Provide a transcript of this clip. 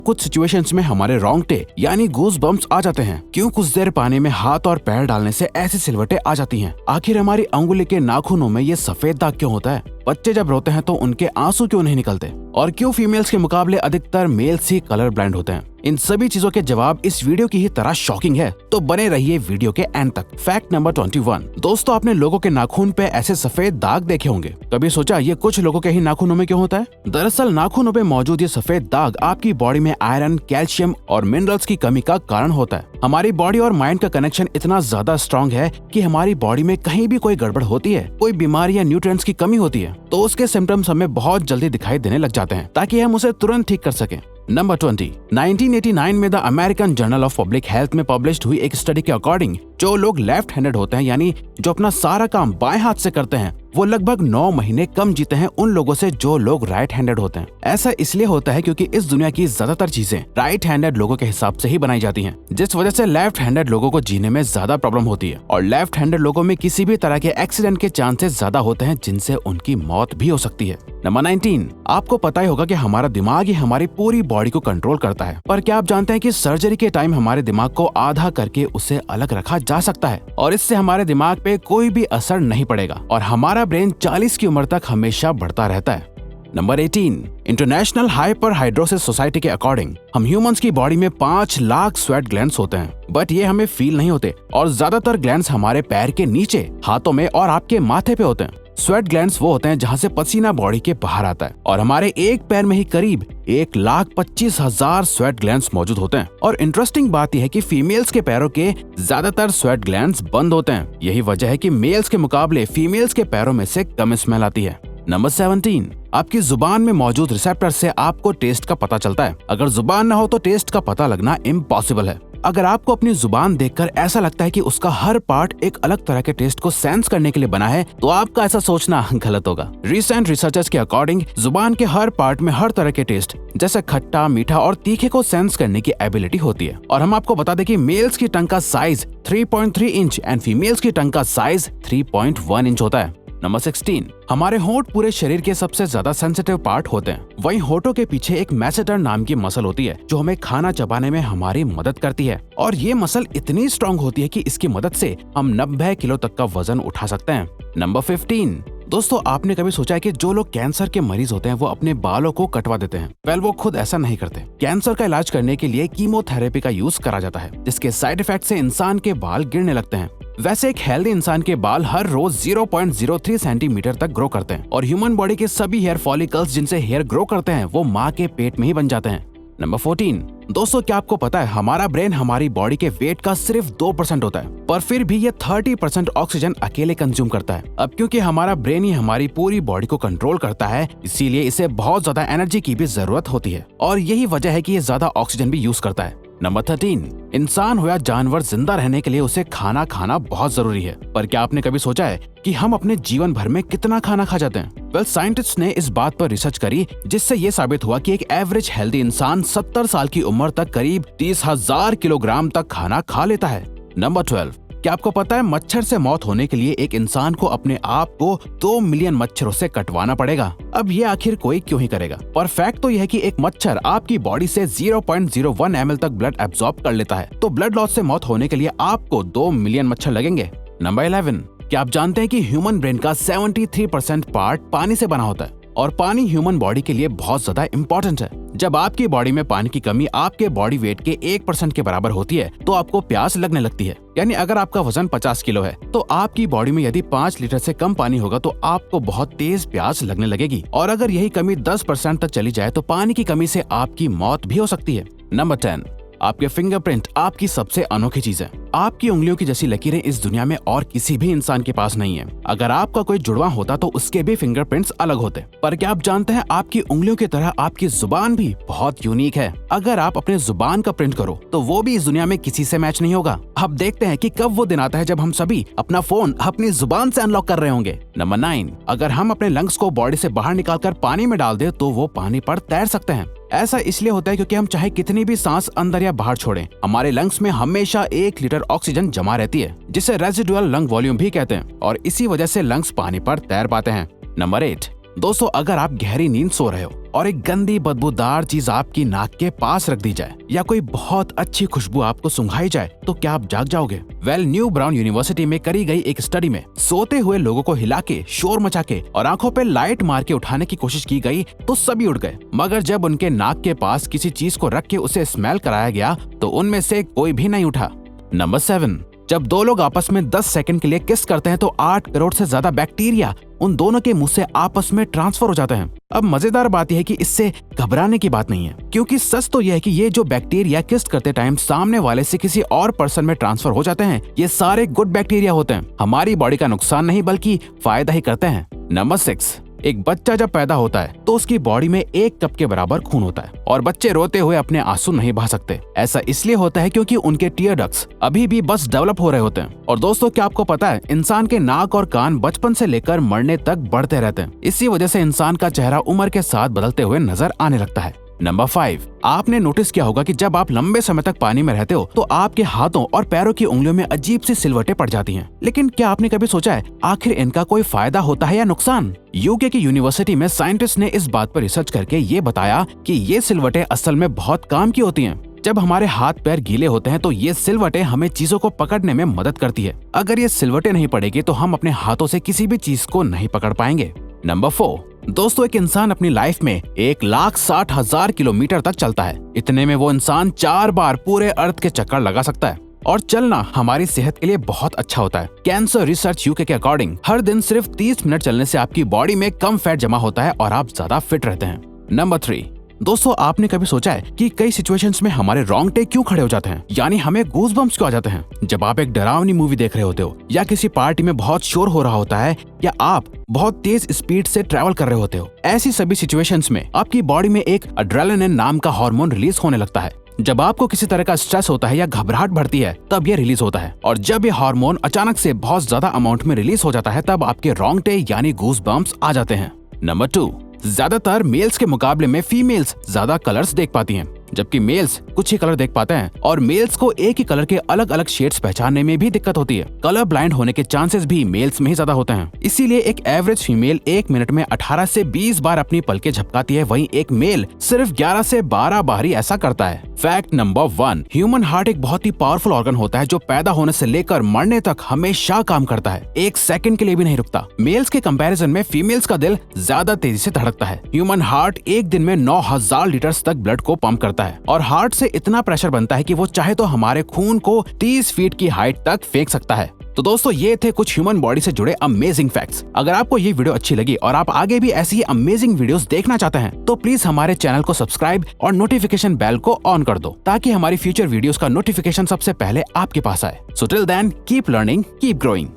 कुछ सिचुएशंस में हमारे रोंगटे यानी गूज बम्प्स आ जाते हैं। क्यों कुछ देर पानी में हाथ और पैर डालने से ऐसी सिलवटें आ जाती हैं? आखिर हमारी अंगुली के नाखूनों में ये सफेद दाग क्यों होता है? बच्चे जब रोते हैं तो उनके आंसू क्यों नहीं निकलते? और क्यों फीमेल्स के मुकाबले अधिकतर मेल्स ही कलर ब्लाइंड होते हैं? इन सभी चीजों के जवाब इस वीडियो की ही तरह शॉकिंग है, तो बने रहिए वीडियो के एंड तक। Fact number 21। दोस्तों, आपने लोगों के नाखून पे ऐसे सफेद दाग देखे होंगे। कभी सोचा ये कुछ लोगों के ही नाखूनों में क्यों होता है? दरअसल नाखूनों पे मौजूद ये सफेद दाग आपकी बॉडी में आयरन, कैल्शियम और मिनरल्स की कमी का कारण होता है। हमारी बॉडी और माइंड का कनेक्शन इतना ज्यादा स्ट्रॉन्ग है कि हमारी बॉडी में कहीं भी कोई गड़बड़ होती है, कोई बीमारी या न्यूट्रिएंट्स की कमी होती है, तो उसके सिम्टम्स हमें बहुत जल्दी दिखाई देने लग जाते हैं, ताकि हम उसे तुरंत ठीक कर सकें। नंबर 20। 1989 में the American journal of public health में पब्लिश्ड हुई एक स्टडी के अकॉर्डिंग जो लोग लेफ्ट हैंडेड होते हैं, यानी जो अपना सारा काम बाएं हाथ से करते हैं, वो लगभग 9 महीने कम जीते हैं उन लोगों से जो लोग राइट हैंडेड होते हैं। ऐसा इसलिए होता है क्योंकि इस दुनिया की ज्यादातर चीजें राइट हैंडेड लोगों के हिसाब से ही बनाई जाती हैं, जिस वजह से लेफ्ट हैंडेड लोगों को जीने में ज्यादा प्रॉब्लम होती है। और लेफ्ट हैंडेड लोगों में किसी भी तरह के एक्सीडेंट के चांसेस ज्यादा होते हैं, जिनसे उनकी मौत भी हो सकती है। नंबर 19। आपको पता ही होगा कि हमारा दिमाग ही हमारी पूरी बॉडी को कंट्रोल करता है, पर क्या आप जानते हैं कि सर्जरी के टाइम हमारे दिमाग को आधा करके उसे अलग रखा जा सकता है और इससे हमारे दिमाग पे कोई भी असर नहीं पड़ेगा और हमारा ब्रेन 40 की उम्र तक हमेशा बढ़ता रहता है। नंबर 18। इंटरनेशनल हाइपरहाइड्रोसिस सोसाइटी के अकॉर्डिंग हम ह्यूमंस की बॉडी में 5 लाख स्वेट ग्लैंड्स होते हैं, बट ये हमें फील नहीं होते और ज्यादातर ग्लैंड्स हमारे पैर के नीचे, हाथों में और आपके माथे पे होते हैं। स्वेट ग्लैंड्स वो होते हैं जहाँ से पसीना बॉडी के बाहर आता है और हमारे एक पैर में ही करीब 1,25,000 स्वेट ग्लैंड्स मौजूद होते हैं। और इंटरेस्टिंग बात यह है कि फीमेल्स के पैरों के ज्यादातर स्वेट ग्लैंड्स बंद होते हैं। यही वजह है कि मेल्स के मुकाबले फीमेल्स के पैरों में से कम स्मेल आती है। नंबर 17। आपकी जुबान में मौजूद रिसेप्टर से आपको टेस्ट का पता चलता है। अगर जुबान न हो तो टेस्ट का पता लगना इम्पॉसिबल है। अगर आपको अपनी जुबान देखकर ऐसा लगता है कि उसका हर पार्ट एक अलग तरह के टेस्ट को सेंस करने के लिए बना है, तो आपका ऐसा सोचना गलत होगा। रिसेंट रिसर्चर्स के अकॉर्डिंग जुबान के हर पार्ट में हर तरह के टेस्ट जैसे खट्टा, मीठा और तीखे को सेंस करने की एबिलिटी होती है। और हम आपको बता दें कि मेल्स की टंग का साइज 3.3 इंच एंड फीमेल्स की टंग का साइज 3.1 इंच होता है। नंबर 16। हमारे होंठ पूरे शरीर के सबसे ज्यादा सेंसिटिव पार्ट होते हैं। वहीं होठों के पीछे एक मैसेटर नाम की मसल होती है जो हमें खाना चबाने में हमारी मदद करती है और ये मसल इतनी स्ट्रांग होती है कि इसकी मदद से हम 90 किलो तक का वजन उठा सकते हैं। नंबर 15। दोस्तों, आपने कभी सोचा है कि जो लोग कैंसर के मरीज होते हैं वो अपने बालों को कटवा देते हैं? वेल, वो खुद ऐसा नहीं करते। कैंसर का इलाज करने के लिए कीमोथेरेपी का यूज करा जाता है, जिसके साइड इफेक्ट से इंसान के बाल गिरने लगते हैं। वैसे एक हेल्दी इंसान के बाल हर रोज 0.03 सेंटीमीटर तक ग्रो करते हैं और ह्यूमन बॉडी के सभी हेयर फॉलिकल्स जिनसे हेयर ग्रो करते हैं वो माँ के पेट में ही बन जाते हैं। नंबर 14। दोस्तों, क्या आपको पता है हमारा ब्रेन हमारी बॉडी के वेट का सिर्फ 2% होता है, पर फिर भी ये 30% ऑक्सीजन अकेले कंज्यूम करता है। अब क्योंकि हमारा ब्रेन ही हमारी पूरी बॉडी को कंट्रोल करता है, इसीलिए इसे बहुत ज्यादा एनर्जी की भी जरूरत होती है और यही वजह है कि ये ज्यादा ऑक्सीजन भी यूज करता है। नंबर 13। इंसान हो या जानवर, जिंदा रहने के लिए उसे खाना खाना बहुत जरूरी है, पर क्या आपने कभी सोचा है कि हम अपने जीवन भर में कितना खाना खा जाते हैं? वेल, साइंटिस्ट ने इस बात पर रिसर्च करी जिससे ये साबित हुआ कि एक एवरेज हेल्दी इंसान 70 साल की उम्र तक करीब 30,000 किलोग्राम तक खाना खा लेता है। नंबर 12। क्या आपको पता है मच्छर से मौत होने के लिए एक इंसान को अपने आप को 2 मिलियन मच्छरों से कटवाना पड़ेगा? अब ये आखिर कोई क्यों ही करेगा? पर फैक्ट तो यह है कि एक मच्छर आपकी बॉडी से 0.01 ml तक ब्लड एब्जॉर्ब कर लेता है, तो ब्लड लॉस से मौत होने के लिए आपको 2 मिलियन मच्छर लगेंगे। नंबर 11। क्या आप जानते हैं कि ह्यूमन ब्रेन का 73% पार्ट पानी से बना होता है और पानी ह्यूमन बॉडी के लिए बहुत ज्यादा इम्पोर्टेंट है। जब आपकी बॉडी में पानी की कमी आपके बॉडी वेट के 1% के बराबर होती है तो आपको प्यास लगने लगती है। यानी अगर आपका वजन 50 किलो है तो आपकी बॉडी में यदि 5 लीटर से कम पानी होगा तो आपको बहुत तेज प्यास लगने लगेगी और अगर यही कमी 10% तक चली जाए तो पानी की कमी से आपकी मौत भी हो सकती है। नंबर 10। आपके फिंगरप्रिंट आपकी सबसे अनोखी चीज है। आपकी उंगलियों की जैसी लकीरें इस दुनिया में और किसी भी इंसान के पास नहीं है। अगर आपका कोई जुड़वा होता तो उसके भी फिंगरप्रिंट्स अलग होते। पर क्या आप जानते हैं आपकी उंगलियों की तरह आपकी जुबान भी बहुत यूनिक है। अगर आप अपने जुबान का प्रिंट करो तो वो भी इस दुनिया में किसी से मैच नहीं होगा। अब देखते हैं कि कब वो दिन आता है जब हम सभी अपना फोन अपनी जुबान से अनलॉक कर रहे होंगे। नंबर 9। अगर हम अपने लंग्स को बॉडी से बाहर निकालकर पानी में डाल दे तो वो पानी पर तैर सकते हैं। ऐसा इसलिए होता है क्योंकि हम चाहे कितनी भी सांस अंदर या बाहर छोड़ें, हमारे लंग्स में हमेशा 1 लीटर ऑक्सीजन जमा रहती है, जिसे रेजिडुअल लंग वॉल्यूम भी कहते हैं और इसी वजह से लंग्स पानी पर तैर पाते हैं। नंबर 8। दोस्तों, अगर आप गहरी नींद सो रहे हो और एक गंदी बदबूदार चीज आपकी नाक के पास रख दी जाए या कोई बहुत अच्छी खुशबू आपको सुंघाई जाए तो क्या आप जाग जाओगे? न्यू ब्राउन यूनिवर्सिटी में करी गई एक स्टडी में सोते हुए लोगों को हिला के, शोर मचा के और आंखों पे लाइट मार के उठाने की कोशिश की गई तो सभी उठ गए, मगर जब उनके नाक के पास किसी चीज को रख के उसे स्मेल कराया गया तो उनमें से कोई भी नहीं उठा। नंबर 7, जब दो लोग आपस में 10 सेकंड के लिए किस करते हैं तो 8 करोड़ से ज्यादा बैक्टीरिया उन दोनों के मुंह से आपस में ट्रांसफर हो जाते हैं। अब मजेदार बात यह है कि इससे घबराने की बात नहीं है, क्योंकि सच तो यह है कि ये जो बैक्टीरिया किस करते टाइम सामने वाले से किसी और पर्सन में ट्रांसफर हो जाते हैं, ये सारे गुड बैक्टीरिया होते हैं, हमारी बॉडी का नुकसान नहीं बल्कि फायदा ही करते हैं। नंबर 6, एक बच्चा जब पैदा होता है तो उसकी बॉडी में 1 कप के बराबर खून होता है और बच्चे रोते हुए अपने आंसू नहीं बहा सकते। ऐसा इसलिए होता है क्योंकि उनके टीयर डक्ट्स अभी भी बस डेवलप हो रहे होते हैं। और दोस्तों, क्या आपको पता है इंसान के नाक और कान बचपन से लेकर मरने तक बढ़ते रहते हैं। इसी वजह से इंसान का चेहरा उम्र के साथ बदलते हुए नजर आने लगता है। नंबर 5, आपने नोटिस किया होगा कि जब आप लंबे समय तक पानी में रहते हो तो आपके हाथों और पैरों की उंगलियों में अजीब सी सिलवटें पड़ जाती हैं। लेकिन क्या आपने कभी सोचा है आखिर इनका कोई फायदा होता है या नुकसान? यूके की यूनिवर्सिटी में साइंटिस्ट ने इस बात पर रिसर्च करके ये बताया कि ये सिलवटें असल में बहुत काम की होती हैं। जब हमारे हाथ पैर गीले होते हैं तो ये सिलवटें हमें चीजों को पकड़ने में मदद करती है। अगर ये सिलवटें नहीं पड़ेगी तो हम अपने हाथों से किसी भी चीज को नहीं पकड़ पाएंगे। नंबर 4, दोस्तों, एक इंसान अपनी लाइफ में 1,60,000 किलोमीटर तक चलता है। इतने में वो इंसान 4 बार पूरे अर्थ के चक्कर लगा सकता है। और चलना हमारी सेहत के लिए बहुत अच्छा होता है। कैंसर रिसर्च यूके के अकॉर्डिंग हर दिन सिर्फ 30 मिनट चलने से आपकी बॉडी में कम फैट जमा होता है और आप ज्यादा फिट रहते हैं। नंबर 3, दोस्तों, आपने कभी सोचा है कि कई सिचुएशंस में हमारे रोंगटे क्यों खड़े हो जाते हैं, यानी हमें गूज बम्प्स क्यों आ जाते हैं? जब आप एक डरावनी मूवी देख रहे होते हो या किसी पार्टी में बहुत शोर हो रहा होता है या आप बहुत तेज स्पीड से ट्रैवल कर रहे होते हो, ऐसी सभी सिचुएशंस में आपकी बॉडी में एक एड्रेनालिन नाम का हार्मोन रिलीज होने लगता है। जब आपको किसी तरह का स्ट्रेस होता है या घबराहट बढ़ती है तब ये रिलीज होता है, और जब ये हार्मोन अचानक से बहुत ज्यादा अमाउंट में रिलीज हो जाता है तब आपके रोंगटे यानी गूज बम्प्स आ जाते हैं। नंबर 2, ज्यादातर मेल्स के मुकाबले में फीमेल्स ज्यादा कलर्स देख पाती हैं, जबकि मेल्स कुछ ही कलर देख पाते हैं और मेल्स को एक ही कलर के अलग अलग शेड्स पहचानने में भी दिक्कत होती है। कलर ब्लाइंड होने के चांसेस भी मेल्स में ही ज्यादा होते हैं। इसीलिए एक एवरेज फीमेल 1 मिनट में 18 से 20 बार अपनी पलकें झपकाती है, वहीं एक मेल सिर्फ 11 से 12 बार ही ऐसा करता है। फैक्ट नंबर 1, ह्यूमन हार्ट एक बहुत ही पावरफुल ऑर्गन होता है जो पैदा होने से लेकर मरने तक हमेशा काम करता है, 1 सेकंड के लिए भी नहीं रुकता। मेल्स के कंपैरिजन में फीमेल्स का दिल ज्यादा तेजी से धड़कता है। ह्यूमन हार्ट एक दिन में 9,000 लीटर तक ब्लड को पंप करता है और हार्ट से इतना प्रेशर बनता है कि वो चाहे तो हमारे खून को 30 फीट की हाइट तक फेंक सकता है। तो दोस्तों, ये थे कुछ ह्यूमन बॉडी से जुड़े अमेजिंग फैक्ट्स। अगर आपको ये वीडियो अच्छी लगी और आप आगे भी ऐसी ही अमेजिंग वीडियोस देखना चाहते हैं तो प्लीज हमारे चैनल को सब्सक्राइब और नोटिफिकेशन बेल को ऑन कर दो ताकि हमारी फ्यूचर वीडियोस का नोटिफिकेशन सबसे पहले आपके पास आए। So till then, keep learning, keep growing.